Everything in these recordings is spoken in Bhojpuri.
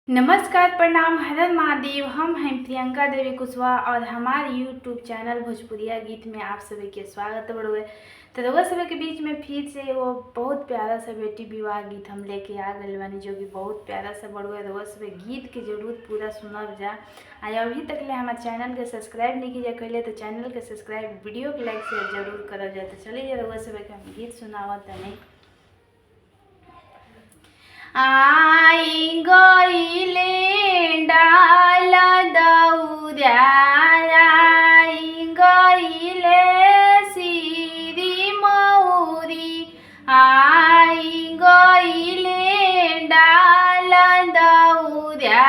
नमस्कार, प्रणाम, हर हर महादेव। हम हैं प्रियंका देवी कुशवाहा और हमारे यूट्यूब चैनल भोजपुरिया गीत में आप सभी के स्वागत बड़ुए। तो रउआ सभी के बीच में फिर से वो बहुत प्यारा सा बेटी विवाह गीत हम लेके आ गए बानी, जो कि बहुत प्यारा सा बड़ुए। रउआ सभी गीत के जरूर पूरा सुनब जा। अभी तक ले हमारे चैनल के सब्सक्राइब नहीं कीजिए कैले तो चैनल के सब्सक्राइब, वीडियो के लाइक शेयर जरूर करल जाए। तो चलिए रउआ सभी के हम गीत सुनावत तनी। आई गईले डाल दौरा, आई गईले सिरी मौरी, आई गईले डाल दौरा,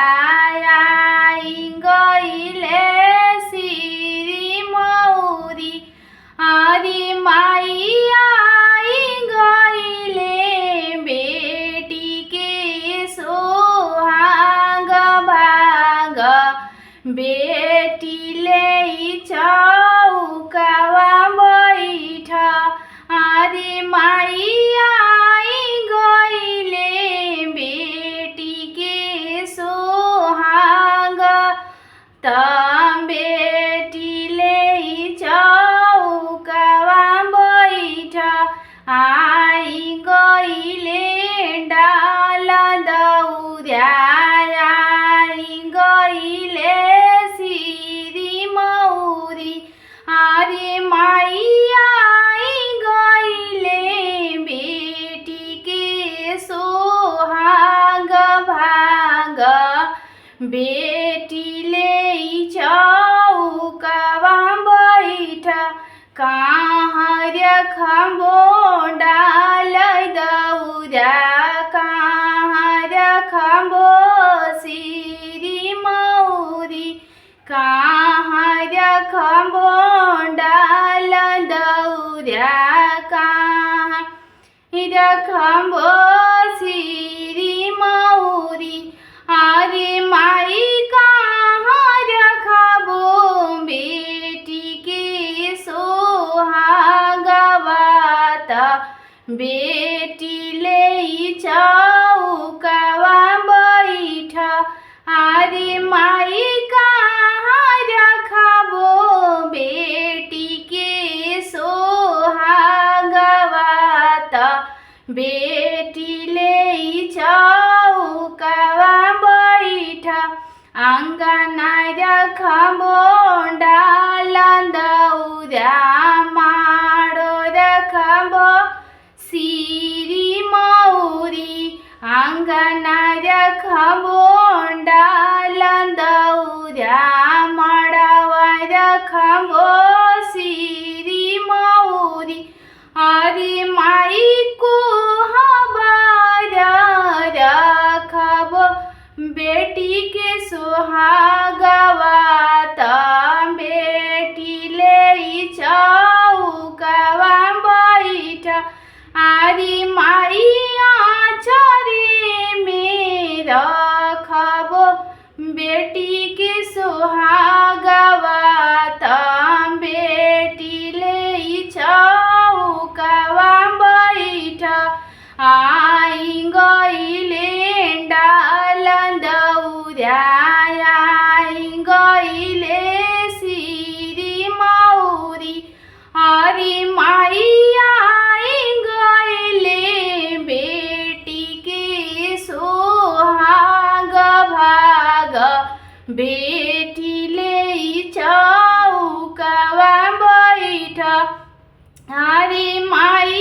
आई गईले सिरी मौरी, आदि माई बेटी ले चौकावा बैठ, आदि माई आई गईले बेटी के सोहाग, तम बेटी ले चौकावा बैठ, आई गईले डाल दौरा, आई गईले आदि माई आई गईले बेटी के सोहाग भाग, बेटी ले चौकावा बैठ, कहाँ रखबो डाल दौरा, कहाँ रखबो सिरी मौरी, कहाँ रखबो डाल दौरा, कहाँ रखबो सिरी मौरी, आदि माई कहाँ रखबो बेटी के सोहाग बात, बेटी ले चौकावा बैठ, आदि माई कहाँ रखबो बेटी के सोहाग बात, बेटी ले चौकावा बैठ, अंगना रखबो डाल दौरा, मारो रखबो सिरी मौरी, अंगना रखबो डाल दौरा, मड़वा रखबो सिरी मौरी, आदि माई को हबार रखबो बेटी के सोहागवा, बेटी ले चौकावा बैठ, आदि माई आचरे में रखबो बेटी के सोहागवा, बेटी ले चौकावा बैठ, आई गईले डाल दौरा, आई गईले सिरी मौरी, आदि माई आई गईले बेटी के सोहाग भाग, बेटी ले चौकावा बैठ, आदि माई